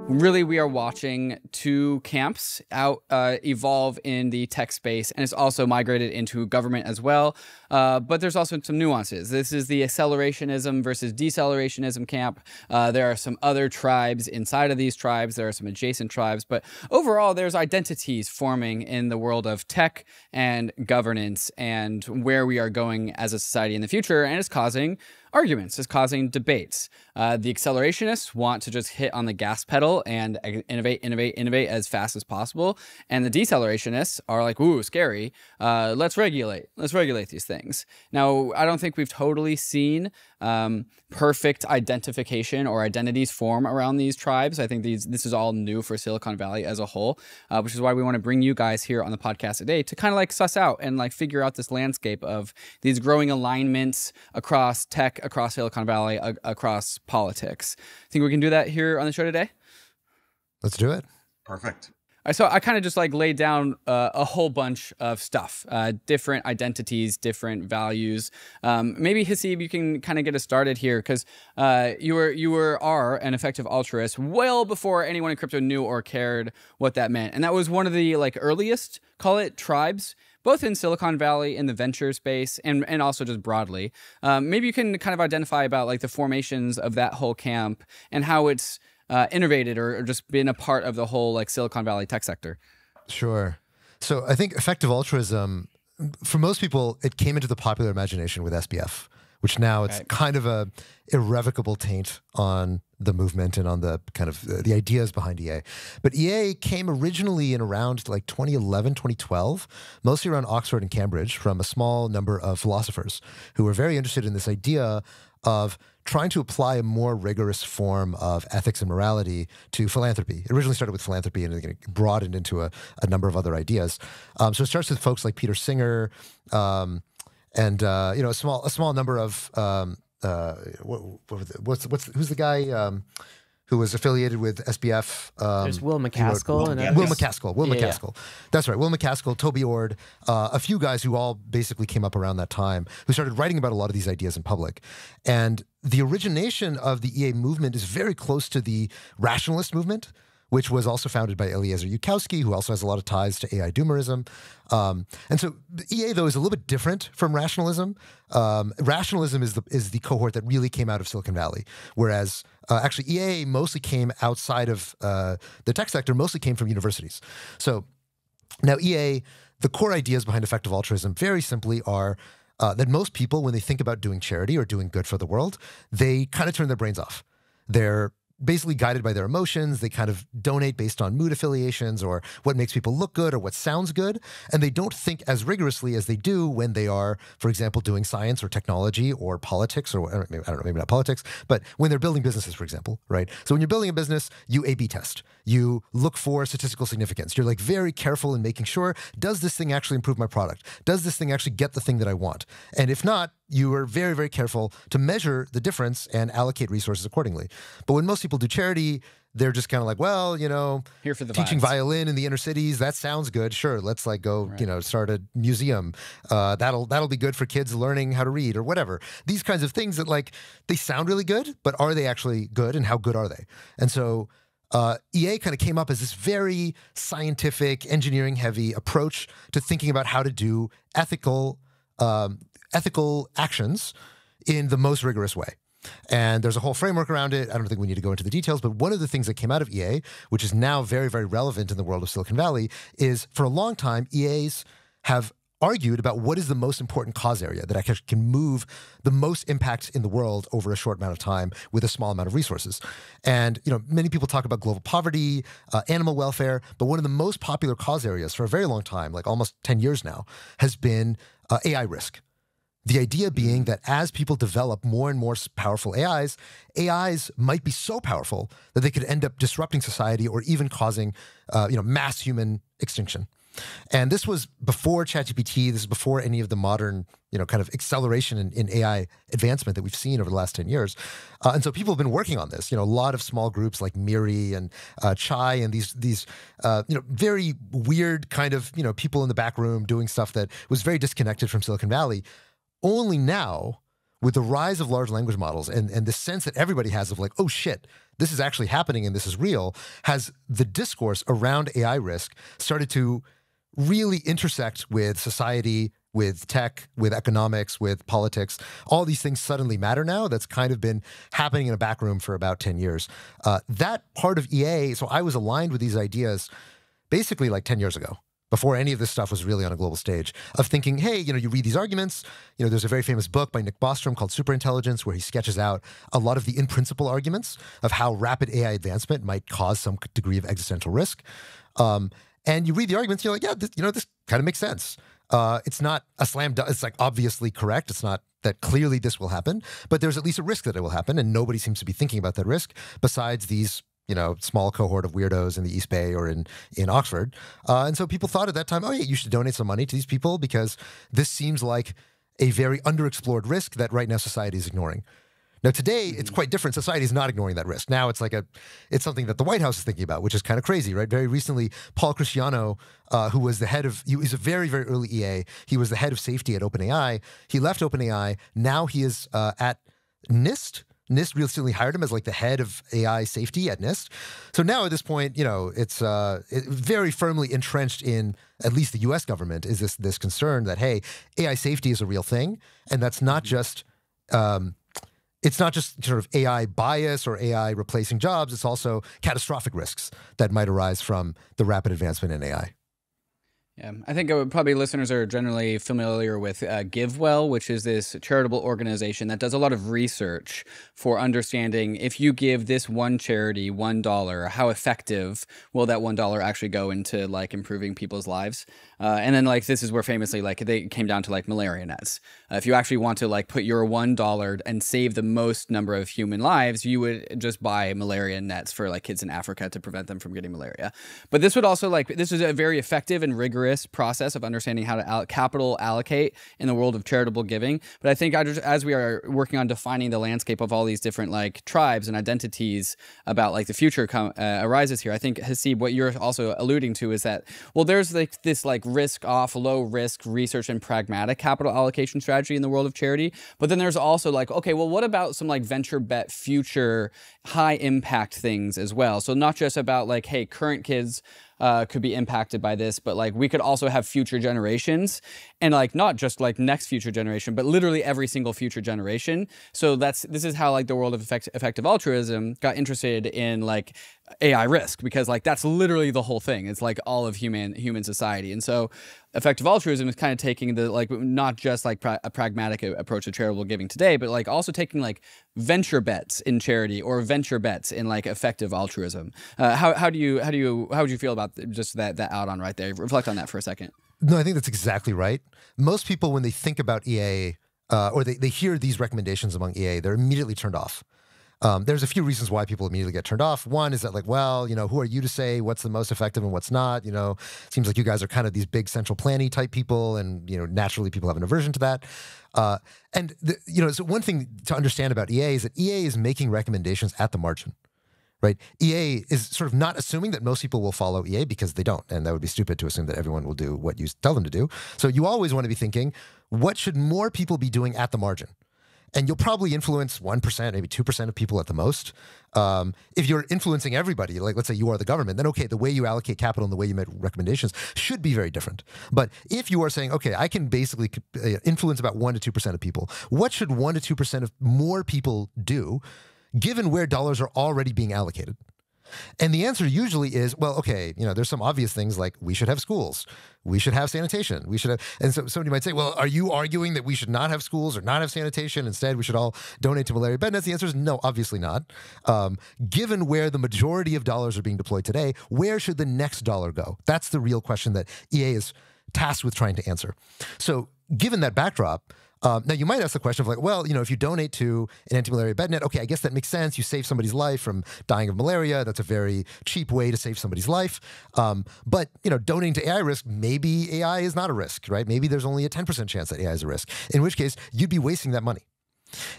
Really, we are watching two camps evolve in the tech space, and it's also migrated into government as well. But there's also some nuances. This is the accelerationism versus decelerationism camp. There are some other tribes inside of these tribes. There are some adjacent tribes. But overall, there's identities forming in the world of tech and governance and where we are going as a society in the future, and it's causing arguments, is causing debates. The accelerationists want to just hit on the gas pedal and innovate as fast as possible. And the decelerationist are like, ooh, scary. Let's regulate these things. Now, I don't think we've totally seen perfect identification or identities form around these tribes. I think this is all new for Silicon Valley as a whole, which is why we want to bring you guys here on the podcast today to kind of like suss out and like figure out this landscape of these growing alignments across tech, across Silicon Valley, across politics. Think we can do that here on the show today? Let's do it. Perfect. So I kind of just like laid down a whole bunch of stuff, different identities, different values. Maybe Haseeb, you can kind of get us started here because you are an effective altruist well before anyone in crypto knew or cared what that meant, and that was one of the like earliest, call it, tribes, both in Silicon Valley, in the venture space, and also just broadly. Maybe you can kind of identify about like the formations of that whole camp and how it's innovated or just been a part of the whole like Silicon Valley tech sector. Sure. So I think effective altruism, for most people, it came into the popular imagination with SBF, which now it's kind of a irrevocable taint on the movement and on the kind of the ideas behind EA. But EA came originally in around like 2011, 2012, mostly around Oxford and Cambridge, from a small number of philosophers who were very interested in this idea of trying to apply a more rigorous form of ethics and morality to philanthropy. It originally started with philanthropy and it broadened into a number of other ideas. So it starts with folks like Peter Singer, and a small number of who's the guy who was affiliated with SBF? There's Will McCaskill. Will McCaskill. That's right. Will McCaskill, Toby Ord, a few guys who all basically came up around that time, who started writing about a lot of these ideas in public. And the origination of the EA movement is very close to the rationalist movement, which was also founded by Eliezer Yudkowsky, who also has a lot of ties to AI doomerism. And so EA, though, is a little bit different from rationalism. Rationalism is the cohort that really came out of Silicon Valley, whereas actually EA mostly came outside of the tech sector, mostly came from universities. So now EA, the core ideas behind effective altruism very simply are that most people, when they think about doing charity or doing good for the world, they kind of turn their brains off. They're basically guided by their emotions. They kind of donate based on mood affiliations or what makes people look good or what sounds good. And they don't think as rigorously as they do when they are, for example, doing science or technology or politics, or I don't know, maybe not politics, but when they're building businesses, for example, right? So when you're building a business, you A/B test. You look for statistical significance. You're like very careful in making sure, does this thing actually improve my product? Does this thing actually get the thing that I want? And if not, you are very, very careful to measure the difference and allocate resources accordingly. But when most people do charity, they're just kind of like, well, here for the teaching vibes. Violin in the inner cities, that sounds good. Sure, let's like go, start a museum. That'll be good for kids learning how to read or whatever. These kinds of things that like they sound really good, but are they actually good, and how good are they? And so EA kind of came up as this very scientific, engineering-heavy approach to thinking about how to do ethical actions in the most rigorous way. And there's a whole framework around it. I don't think we need to go into the details, but one of the things that came out of EA, which is now very, very relevant in the world of Silicon Valley, is for a long time, EAs have argued about what is the most important cause area that actually can move the most impact in the world over a short amount of time with a small amount of resources. And, many people talk about global poverty, animal welfare, but one of the most popular cause areas for a very long time, like almost 10 years now, has been AI risk. The idea being that as people develop more and more powerful AIs might be so powerful that they could end up disrupting society or even causing, mass human extinction. And this was before ChatGPT. This is before any of the modern, kind of acceleration in AI advancement that we've seen over the last 10 years. And so people have been working on this. A lot of small groups like Miri and Chai and these very weird kind of, people in the back room doing stuff that was very disconnected from Silicon Valley. Only now, with the rise of large language models and the sense that everybody has of like, oh shit, this is actually happening and this is real, has the discourse around AI risk started to really intersect with society, with tech, with economics, with politics. All these things suddenly matter now. That's kind of been happening in a back room for about 10 years. That part of EA, so I was aligned with these ideas basically like 10 years ago, before any of this stuff was really on a global stage, of thinking, hey, you read these arguments. There's a very famous book by Nick Bostrom called Superintelligence, where he sketches out a lot of the in-principle arguments of how rapid AI advancement might cause some degree of existential risk. And you read the arguments, you're like, yeah, this kind of makes sense. It's not a slam dunk. It's like obviously correct. It's not that clearly this will happen, but there's at least a risk that it will happen, and nobody seems to be thinking about that risk besides these small cohort of weirdos in the East Bay or in Oxford. And so people thought at that time, oh yeah, you should donate some money to these people because this seems like a very underexplored risk that right now society is ignoring. Now today, it's quite different. Society is not ignoring that risk. Now it's something that the White House is thinking about, which is kind of crazy, right? Very recently, Paul Cristiano, who was he's a very, very early EA. He was the head of safety at OpenAI. He left OpenAI. Now he is at NIST. NIST recently hired him as like the head of AI safety at NIST. So now at this point, it's very firmly entrenched in at least the U.S. government is this concern that, hey, AI safety is a real thing, and that's not just it's not just sort of AI bias or AI replacing jobs. It's also catastrophic risks that might arise from the rapid advancement in AI. Yeah, I think probably listeners are generally familiar with GiveWell, which is this charitable organization that does a lot of research for understanding if you give this one charity $1, how effective will that $1 actually go into like improving people's lives? And then like this is where famously like they came down to like malaria nets. If you actually want to like put your $1 and save the most number of human lives, you would just buy malaria nets for like kids in Africa to prevent them from getting malaria. But this would also this is a very effective and rigorous process of understanding how to capital allocate in the world of charitable giving. But I think as we are working on defining the landscape of all these different like tribes and identities about like the future arises here, I think Haseeb, what you're also alluding to is that, well, there's like this like risk off, low risk research and pragmatic capital allocation strategy in the world of charity. But then there's also like, okay, well, what about some like venture bet future high impact things as well? So not just about like, hey, current kids could be impacted by this, but like we could also have future generations, and like not just like next future generation, but literally every single future generation. So this is how like the world of effective altruism got interested in like AI risk, because like that's literally the whole thing. It's like all of human society. And so effective altruism is kind of taking the like not just like a pragmatic approach to charitable giving today, but like also taking like venture bets in charity or venture bets in like effective altruism. How would you feel about just that add-on right there? Reflect on that for a second. No, I think that's exactly right. Most people, when they think about EA or they hear these recommendations among EA, they're immediately turned off. There's a few reasons why people immediately get turned off. One is that like, well, who are you to say what's the most effective and what's not? Seems like you guys are kind of these big central planning type people, and naturally people have an aversion to that. So one thing to understand about EA is that EA is making recommendations at the margin. Right? EA is sort of not assuming that most people will follow EA, because they don't. And that would be stupid to assume that everyone will do what you tell them to do. So you always want to be thinking, what should more people be doing at the margin? And you'll probably influence 1%, maybe 2% of people at the most. If you're influencing everybody, like let's say you are the government, then okay, the way you allocate capital and the way you make recommendations should be very different. But if you are saying, okay, I can basically influence about 1% to 2% of people, what should 1% to 2% of more people do, given where dollars are already being allocated? And the answer usually is, well, okay, there's some obvious things like we should have schools, we should have sanitation, and so somebody might say, well, are you arguing that we should not have schools or not have sanitation? Instead, we should all donate to malaria bed nets? The answer is no, obviously not. Given where the majority of dollars are being deployed today, where should the next dollar go? That's the real question that EA is tasked with trying to answer. So given that backdrop, now, you might ask the question of like, well, if you donate to an anti-malaria bed net, okay, I guess that makes sense. You save somebody's life from dying of malaria. That's a very cheap way to save somebody's life. But, donating to AI risk, maybe AI is not a risk, right? Maybe there's only a 10% chance that AI is a risk, in which case you'd be wasting that money.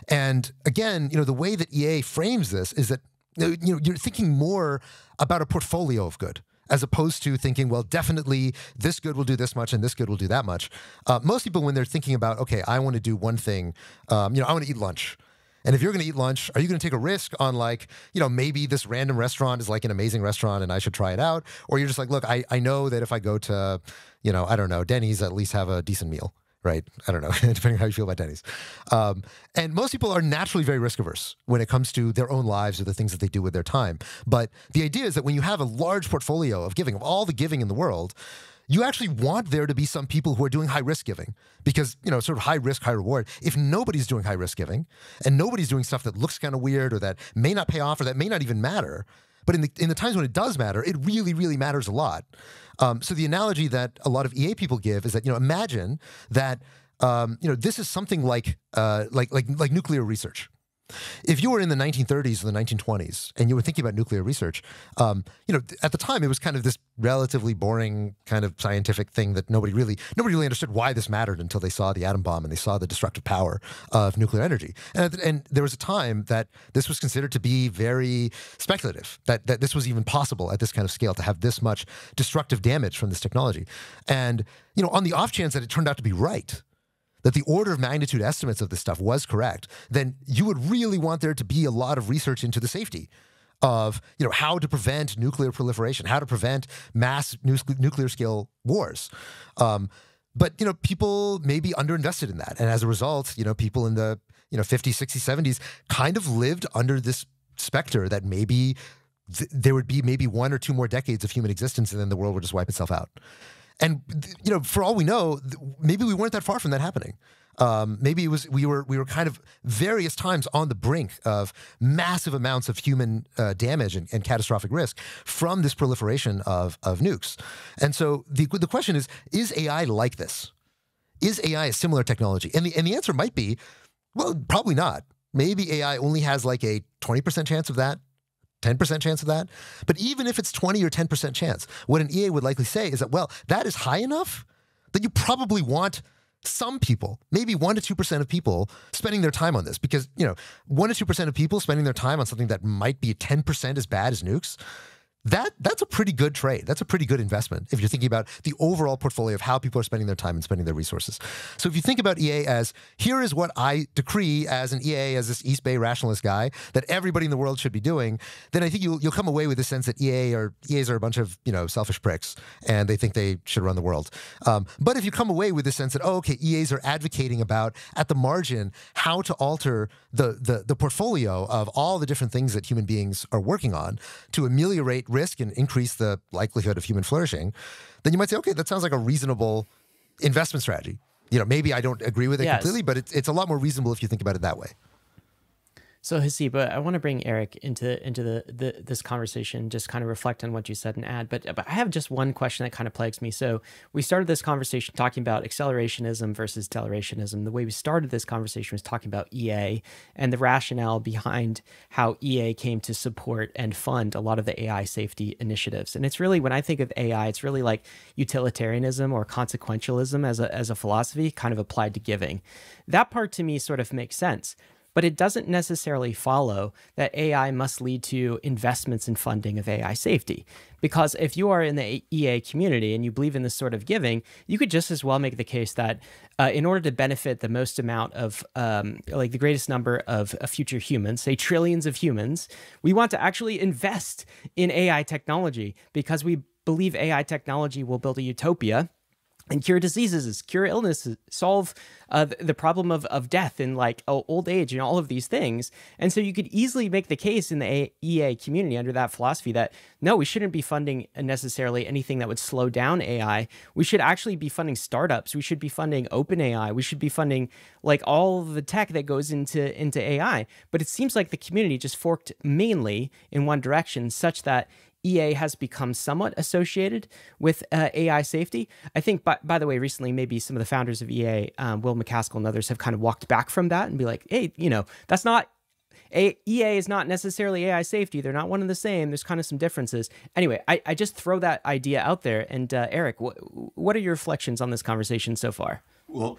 And again, the way that EA frames this is that, you're thinking more about a portfolio of good as opposed to thinking, well, definitely this good will do this much and this good will do that much. Most people, when they're thinking about, okay, I want to do one thing, I want to eat lunch. And if you're going to eat lunch, are you going to take a risk on like, maybe this random restaurant is like an amazing restaurant and I should try it out? Or you're just like, look, I know that if I go to, I don't know, Denny's, at least have a decent meal, right? I don't know, depending on how you feel about Denny's. And most people are naturally very risk averse when it comes to their own lives or the things that they do with their time. But the idea is that when you have a large portfolio of giving, of all the giving in the world, you actually want there to be some people who are doing high risk giving because, sort of high risk, high reward. If nobody's doing high risk giving and nobody's doing stuff that looks kind of weird or that may not pay off or that may not even matter, but in the times when it does matter, it really, really matters a lot. So the analogy that a lot of EA people give is that, imagine that, this is something like nuclear research. If you were in the 1930s or the 1920s and you were thinking about nuclear research, at the time it was kind of this relatively boring kind of scientific thing that nobody really understood why this mattered until they saw the atom bomb and they saw the destructive power of nuclear energy. And there was a time that this was considered to be very speculative, that this was even possible at this kind of scale to have this much destructive damage from this technology. And, on the off chance that it turned out to be right, that the order of magnitude estimates of this stuff was correct, then you would really want there to be a lot of research into the safety of, how to prevent nuclear proliferation, how to prevent mass nuclear scale wars. But, people may be underinvested in that. And as a result, people in the, 50s, 60s, 70s kind of lived under this specter that maybe there would be maybe 1 or 2 more decades of human existence and then the world would just wipe itself out. And for all we know, maybe we weren't that far from that happening. Maybe it was we were kind of various times on the brink of massive amounts of human damage and catastrophic risk from this proliferation of nukes. And so the question is AI like this? Is AI a similar technology? And the answer might be, well, probably not. Maybe AI only has like a 20% chance of that. 10% chance of that. But even if it's 20 or 10% chance, what an EA would likely say is that, well, that is high enough that you probably want some people, maybe 1 to 2% of people spending their time on this because, 1 to 2% of people spending their time on something that might be 10% as bad as nukes. That's a pretty good trade. That's a pretty good investment if you're thinking about the overall portfolio of how people are spending their time and spending their resources. So if you think about EA as, here is what I decree as an EA, as this East Bay rationalist guy, that everybody in the world should be doing, then I think you'll come away with the sense that EAs are a bunch of, selfish pricks and they think they should run the world. But if you come away with the sense that, EAs are advocating about, at the margin, how to alter the portfolio of all the different things that human beings are working on to ameliorate risk and increase the likelihood of human flourishing, then you might say, okay, that sounds like a reasonable investment strategy. Maybe I don't agree with it completely, but it's a lot more reasonable if you think about it that way. So Haseeb, I want to bring Erik into this conversation, just kind of reflect on what you said and add. But I have just one question that kind of plagues me. So we started this conversation talking about accelerationism versus decelerationism. The way we started this conversation was talking about EA and the rationale behind how EA came to support and fund a lot of the AI safety initiatives. And it's really, when I think of AI, it's really like utilitarianism or consequentialism as a philosophy kind of applied to giving. That part to me sort of makes sense. But it doesn't necessarily follow that AI must lead to investments in funding of AI safety. Because if you are in the EA community and you believe in this sort of giving, you could just as well make the case that in order to benefit the most amount of, like the greatest number of future humans, say trillions of humans, we want to actually invest in AI technology because we believe AI technology will build a utopia and cure diseases, cure illnesses, solve the problem of death and like old age and all of these things. And so you could easily make the case in the EA community under that philosophy that, no, we shouldn't be funding necessarily anything that would slow down AI. We should actually be funding startups. We should be funding open AI. We should be funding like all of the tech that goes into AI. But it seems like the community just forked mainly in one direction such that EA has become somewhat associated with AI safety. I think, by the way, recently, maybe some of the founders of EA, Will McCaskill and others, have kind of walked back from that and be like, hey, that's not, EA is not necessarily AI safety. They're not one and the same. There's kind of some differences. Anyway, I just throw that idea out there. And Erik, what are your reflections on this conversation so far? Well,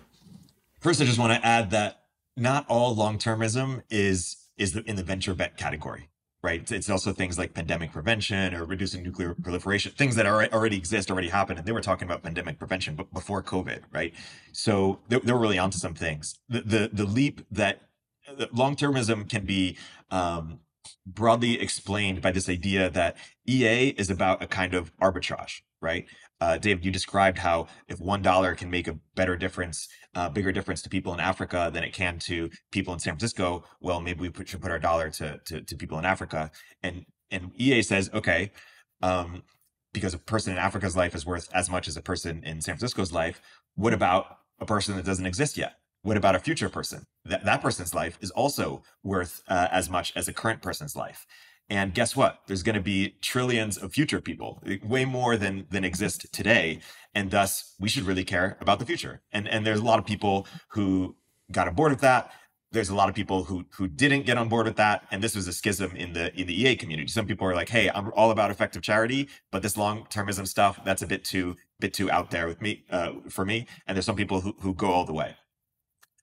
first, I just want to add that not all long-termism is in the venture bet category. right? It's also things like pandemic prevention or reducing nuclear proliferation, things that already exist, already happen. And they were talking about pandemic prevention before COVID, right? So they're really onto some things. The leap that long-termism can be broadly explained by this idea that EA is about a kind of arbitrage, right? Dave, you described how if $1 can make a better difference, bigger difference to people in Africa than it can to people in San Francisco, well, maybe we should put our dollar to people in Africa. And EA says, okay, because a person in Africa's life is worth as much as a person in San Francisco's life, what about a person that doesn't exist yet? What about a future person? That person's life is also worth as much as a current person's life. And guess what? There's going to be trillions of future people, way more than exist today. And thus, we should really care about the future. And there's a lot of people who got on board with that. There's a lot of people who didn't get on board with that. And this was a schism in the EA community. Some people are like, hey, I'm all about effective charity, but this long-termism stuff, that's a bit too out there with me, for me. And there's some people who go all the way.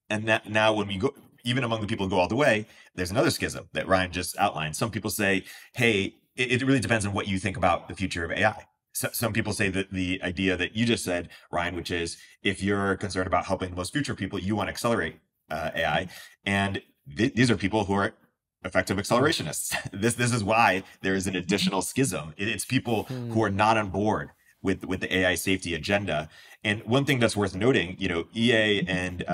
And that now when we go, even among the people who go all the way, there's another schism that Ryan just outlined. Some people say, hey, it really depends on what you think about the future of AI. So, some people say that the idea that you just said, Ryan, which is if you're concerned about helping the most future people, you want to accelerate AI. And these are people who are effective accelerationists. This is why there is an additional schism. It's people who are not on board with the AI safety agenda. And one thing that's worth noting, EA and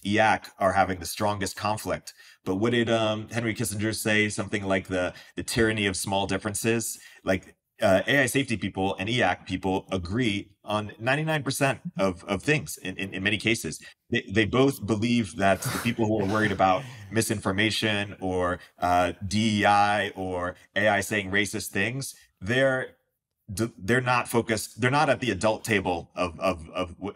EAC are having the strongest conflict. But what did Henry Kissinger say? Something like the tyranny of small differences. Like AI safety people and EAC people agree on 99% of things in many cases. They both believe that the people who are worried about misinformation or DEI or AI saying racist things, they're not focused. They're not at the adult table of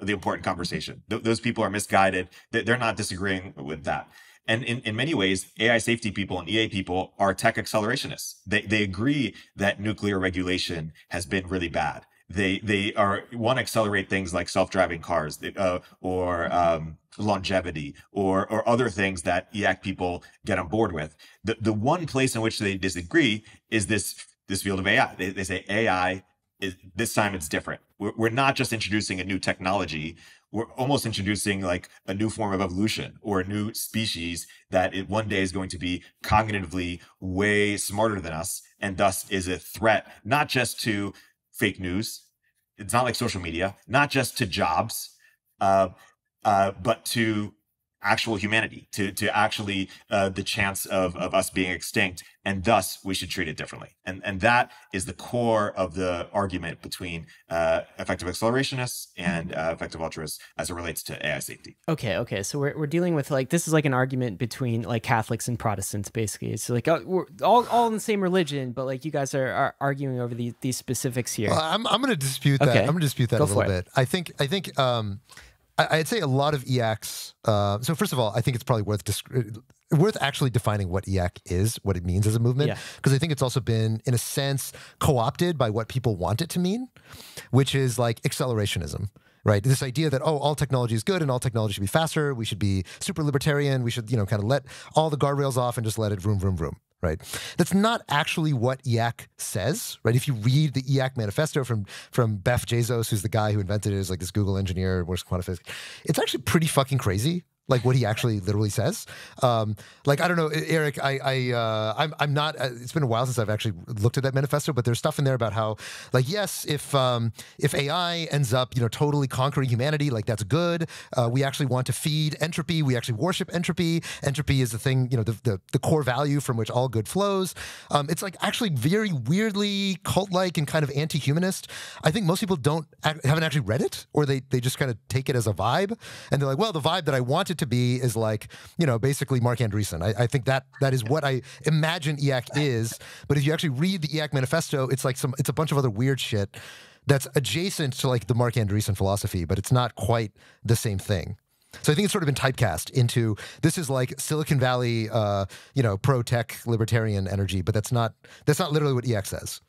the important conversation. Those people are misguided. They're not disagreeing with that. And in many ways, AI safety people and EA people are tech accelerationists. They agree that nuclear regulation has been really bad. They want to accelerate things like self-driving cars or longevity or other things that EAC people get on board with. The one place in which they disagree is this field of AI. They say AI is this time it's different. We're not just introducing a new technology. We're almost introducing like a new form of evolution or a new species that one day is going to be cognitively way smarter than us and thus is a threat, not just to fake news. It's not like social media, not just to jobs, but to actual humanity, to actually the chance of us being extinct, and thus we should treat it differently. And that is the core of the argument between effective accelerationists and effective altruists as it relates to AI safety. Okay. So we're dealing with like, this is like an argument between like Catholics and Protestants, basically. It's like we're all in the same religion, but like you guys are arguing over these specifics here. Well, I'm going to dispute that. Okay. I'm going to dispute that Go a little for it. bit. I think I'd say a lot of EACs. So first of all, I think it's probably worth actually defining what EAC is, what it means as a movement, because I think it's also been, in a sense, co-opted by what people want it to mean, which is like accelerationism. Right, this idea that all technology is good and all technology should be faster. We should be super libertarian. We should kind of let all the guardrails off and just let it vroom vroom vroom. Right, that's not actually what EAC says. Right, if you read the EAC manifesto from Beff Bezos, who's the guy who invented it, is like this Google engineer, works quantum physics. It's actually pretty fucking crazy. Like what he actually literally says. Like, I don't know, Eric, I'm not, it's been a while since I've actually looked at that manifesto, but there's stuff in there about how, like, yes, if AI ends up, totally conquering humanity, like that's good. We actually want to feed entropy. We actually worship entropy. Entropy is the thing, the core value from which all good flows. It's like actually very weirdly cult-like and kind of anti-humanist. I think most people haven't actually read it, or they just kind of take it as a vibe. And they're like, well, the vibe that I wanted to be is like, basically Mark Andreessen. I think that is what I imagine EAC is. But if you actually read the EAC manifesto, it's like it's a bunch of other weird shit that's adjacent to like the Mark Andreessen philosophy, but it's not quite the same thing. So I think it's sort of been typecast into this is like Silicon Valley, pro-tech libertarian energy, but that's not literally what EAC says.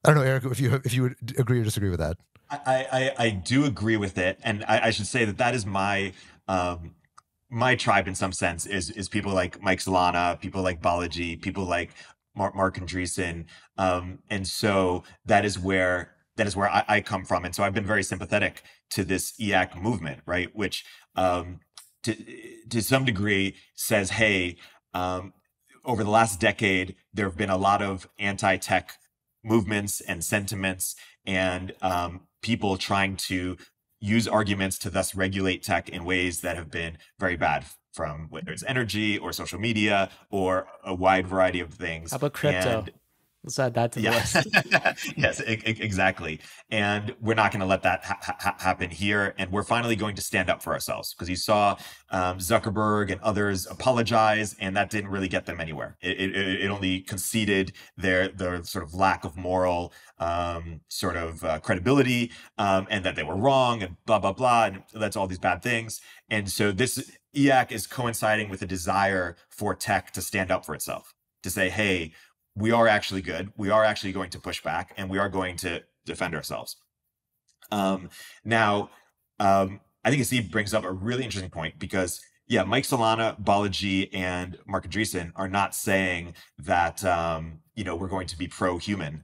I don't know, Eric, if you would agree or disagree with that. I do agree with it, and I should say that is my my tribe in some sense is people like Mike Solana, people like Balaji, people like Mark Andreessen. And so that is where I come from. And so I've been very sympathetic to this EAC movement, right? Which to some degree says, hey, over the last decade, there have been a lot of anti-tech movements and sentiments and people trying to use arguments to thus regulate tech in ways that have been very bad, from whether it's energy or social media or a wide variety of things. How about crypto? Let's add that to the list. Yes, exactly. And we're not going to let that happen here. And we're finally going to stand up for ourselves, because you saw Zuckerberg and others apologize, and that didn't really get them anywhere. It only conceded their sort of lack of moral credibility, and that they were wrong and blah, blah, blah. And that's all these bad things. And so this EAC is coinciding with a desire for tech to stand up for itself, to say, hey, we are actually good. We are actually going to push back, and we are going to defend ourselves. Now, I think Haseeb brings up a really interesting point, because Mike Solana, Balaji, and Mark Andreessen are not saying that we're going to be pro-human,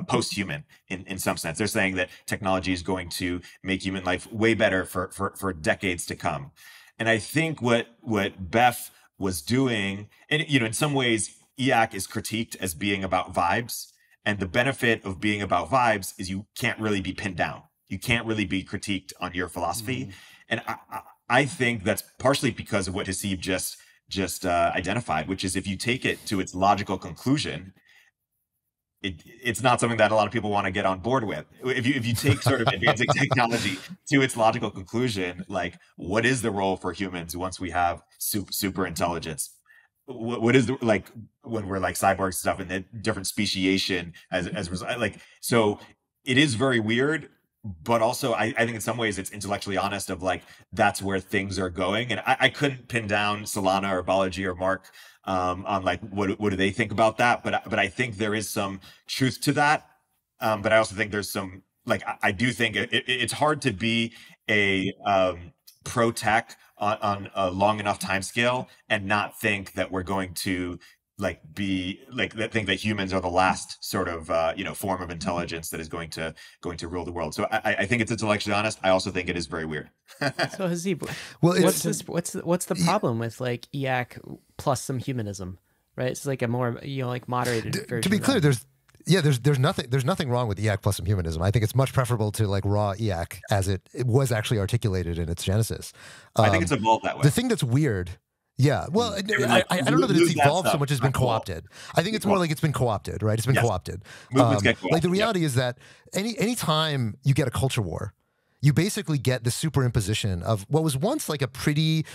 post-human in some sense. They're saying that technology is going to make human life way better for decades to come. And I think what Beth was doing, and in some ways, EAC is critiqued as being about vibes. And the benefit of being about vibes is you can't really be pinned down. You can't really be critiqued on your philosophy. And I think that's partially because of what Haseeb just identified, which is if you take it to its logical conclusion, it's not something that a lot of people want to get on board with. If you take sort of advancing technology to its logical conclusion, like, what is the role for humans once we have super intelligence? What is like when we're like cyborg stuff and the different speciation as like, so it is very weird, but also I think in some ways it's intellectually honest of like, that's where things are going. And I couldn't pin down Solana or Balaji or Mark on like, what do they think about that? But I think there is some truth to that. But I also think there's some, like, I do think it's hard to be a pro tech on a long enough time scale and not think that we're going to think that humans are the last sort of form of intelligence that is going to rule the world. So I think it's intellectually honest. I also think it is very weird. So Haseeb, well, what's the problem with like EAC plus some humanism, right? It's like a more moderated version. To be clear, there's nothing wrong with EAC plus some humanism. I think it's much preferable to like raw EAC as it was actually articulated in its genesis. I think it's evolved that way. The thing that's weird. Yeah, well, I don't know that it's evolved so much as been co-opted. I think it's more like it's been co-opted, right? It's been co-opted. Movements get co-opted. Like the reality is that any time you get a culture war, you basically get the superimposition of what was once like a pretty,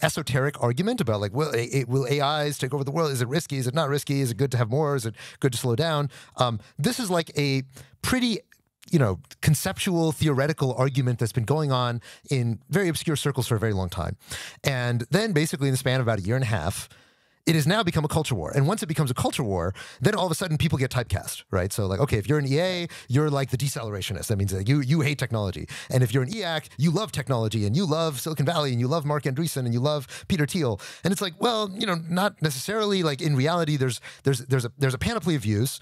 esoteric argument about like, will AIs take over the world? Is it risky? Is it not risky? Is it good to have more? Is it good to slow down? This is like a pretty conceptual, theoretical argument that's been going on in very obscure circles for a very long time. And then basically in the span of about a year and a half, it has now become a culture war. And once it becomes a culture war, then all of a sudden people get typecast, right? So like, okay, if you're an EA, you're like the decelerationist. That means that you hate technology. And if you're an EAC, you love technology and you love Silicon Valley and you love Mark Andreessen and you love Peter Thiel. And it's like, well, not necessarily. Like in reality, there's a panoply of views.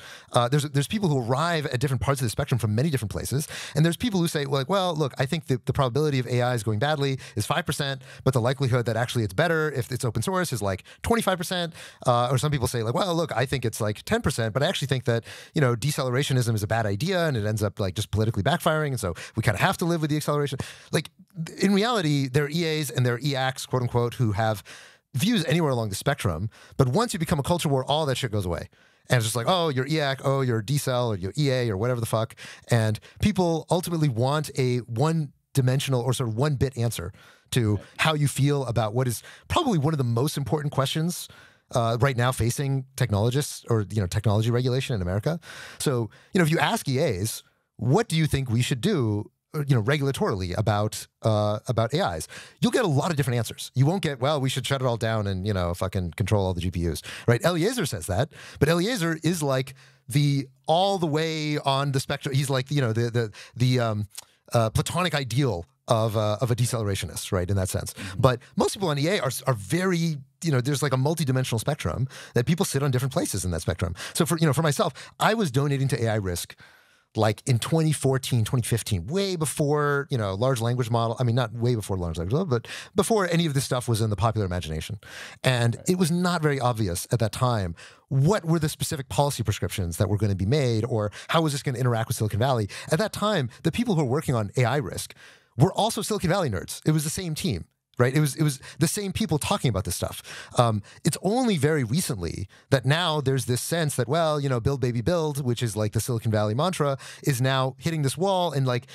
There's people who arrive at different parts of the spectrum from many different places. And there's people who say, well, look, I think the probability of AI is going badly is 5%, but the likelihood that actually it's better if it's open source is like 25%. Or some people say like, well, look, I think it's like 10%, but I actually think that, decelerationism is a bad idea and it ends up like just politically backfiring. And so we kind of have to live with the acceleration. Like in reality, there are EAs and there are EACs, quote unquote, who have views anywhere along the spectrum. But once you become a culture war, all that shit goes away. And it's just like, oh, you're EAC, oh, you're decel, or you're EA, or whatever the fuck. And people ultimately want a one-dimensional or sort of one-bit answer to how you feel about what is probably one of the most important questions right now facing technologists or technology regulation in America. So if you ask EAs, what do you think we should do regulatorily about AIs, you'll get a lot of different answers. You won't get, well, we should shut it all down and fucking control all the GPUs, right? Eliezer says that, but Eliezer is like all the way on the spectrum. He's like the platonic ideal of a decelerationist, right, in that sense. But most people on EA are very there's like a multi-dimensional spectrum that people sit on different places in that spectrum. So for myself, I was donating to AI risk like in 2014, 2015, way before, large language model. I mean, not way before large language model, but before any of this stuff was in the popular imagination. And it was not very obvious at that time what were the specific policy prescriptions that were going to be made, or how was this going to interact with Silicon Valley. At that time, the people who were working on AI risk were also Silicon Valley nerds. It was the same team. Right? It was the same people talking about this stuff. It's only very recently that now there's this sense that, well, build, baby, build, which is like the Silicon Valley mantra, is now hitting this wall. And like,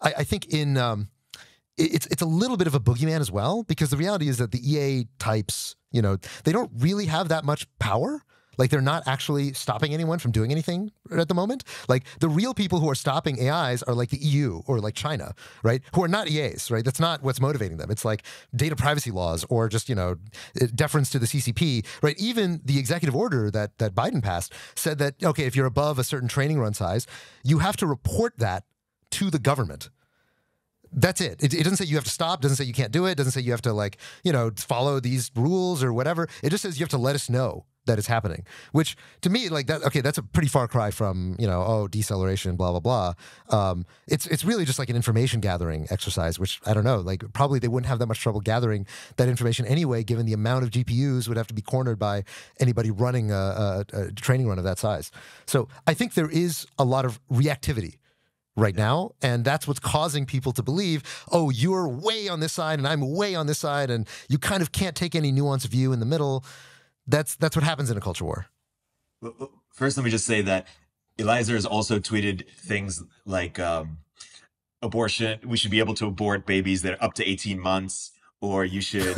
I think it's a little bit of a boogeyman as well, because the reality is that the EA types, they don't really have that much power. Like, they're not actually stopping anyone from doing anything at the moment. Like, the real people who are stopping AIs are like the EU or like China, right? Who are not EAs, right? That's not what's motivating them. It's like data privacy laws or just, deference to the CCP, right? Even the executive order that Biden passed said that, okay, if you're above a certain training run size, you have to report that to the government. That's it. It doesn't say you have to stop. Doesn't say you can't do it. Doesn't say you have to follow these rules or whatever. It just says you have to let us know that it's happening, which to me, like that, okay, that's a pretty far cry from, deceleration, blah, blah, blah. It's really just like an information gathering exercise, which I don't know, like probably they wouldn't have that much trouble gathering that information anyway, given the amount of GPUs would have to be cornered by anybody running a training run of that size. So I think there is a lot of reactivity right now, and that's what's causing people to believe, oh, you're way on this side and I'm way on this side, and you kind of can't take any nuanced view in the middle. That's what happens in a culture war. Well, first, let me just say that Eliezer has also tweeted things like abortion. We should be able to abort babies that are up to 18 months, or you should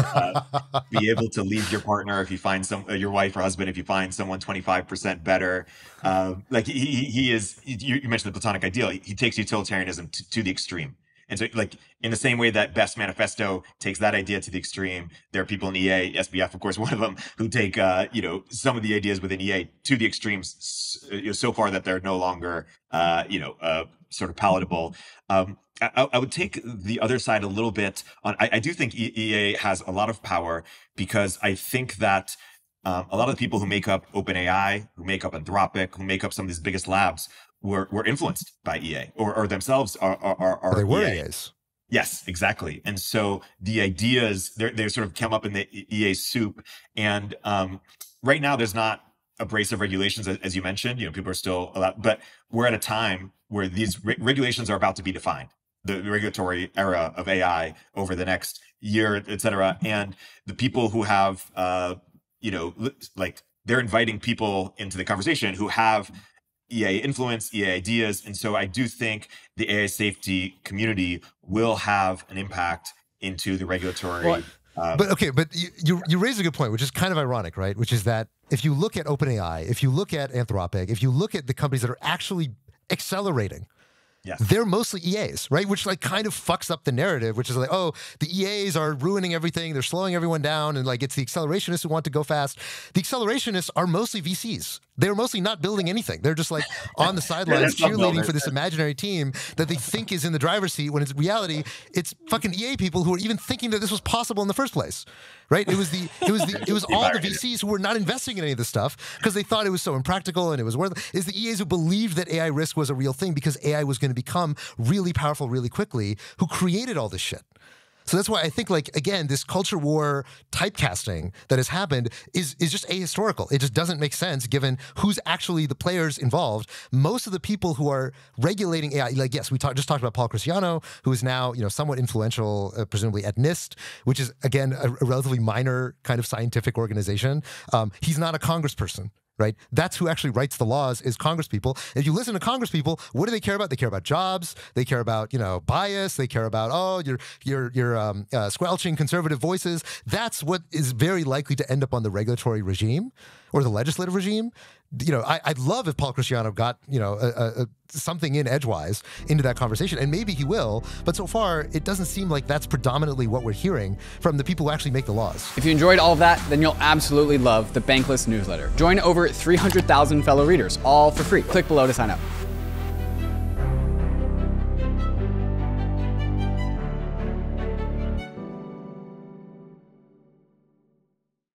be able to leave your partner if you find your wife or husband if you find someone 25% better. Like he is. You mentioned the Platonic ideal. He takes utilitarianism to the extreme. And so, like, in the same way that Best Manifesto takes that idea to the extreme, there are people in EA, SBF, of course, one of them, who take, some of the ideas within EA to the extremes so far that they're no longer, sort of palatable. I would take the other side a little bit on. I do think EA has a lot of power, because I think that a lot of the people who make up OpenAI, who make up Anthropic, who make up some of these biggest labs, were influenced by EA, or themselves are they were EA. EAs. Yes, exactly. And so the ideas, they sort of come up in the EA soup. And right now, there's not abrasive regulations, as you mentioned. People are still allowed, but we're at a time where these regulations are about to be defined. The regulatory era of AI over the next year, et cetera. And the people who have, they're inviting people into the conversation who have EA influence, EA ideas. And so I do think the AI safety community will have an impact into the regulatory. But you raise a good point, which is kind of ironic, right? Which is that if you look at OpenAI, if you look at Anthropic, if you look at the companies that are actually accelerating, yes, they're mostly EAs, right? Which like kind of fucks up the narrative, which is like, oh, the EAs are ruining everything. They're slowing everyone down. And like, it's the accelerationists who want to go fast. The accelerationists are mostly VCs. They're mostly not building anything. They're just like on the sidelines cheerleading for this imaginary team that they think is in the driver's seat, when in reality, it's fucking EA people who are even thinking that this was possible in the first place, right? It was all the VCs who were not investing in any of this stuff because they thought it was so impractical and it was worth. It's the EAs who believed that AI risk was a real thing because AI was going to become really powerful really quickly, who created all this shit. So that's why I think, like, again, this culture war typecasting that has happened is just ahistorical. It just doesn't make sense given who's actually the players involved. Most of the people who are regulating AI, like, yes, we just talked about Paul Cristiano, who is now, somewhat influential, presumably at NIST, which is, again, a relatively minor kind of scientific organization. He's not a congressperson. Right? That's who actually writes the laws, is congresspeople. If you listen to congresspeople, what do they care about? They care about jobs. They care about, bias. They care about, you're squelching conservative voices. That's what is very likely to end up on the regulatory regime or the legislative regime. I'd love if Paul Cristiano got, something in edgewise into that conversation, and maybe he will, but so far it doesn't seem like that's predominantly what we're hearing from the people who actually make the laws. If you enjoyed all of that, then you'll absolutely love the Bankless newsletter. Join over 300,000 fellow readers, all for free. Click below to sign up.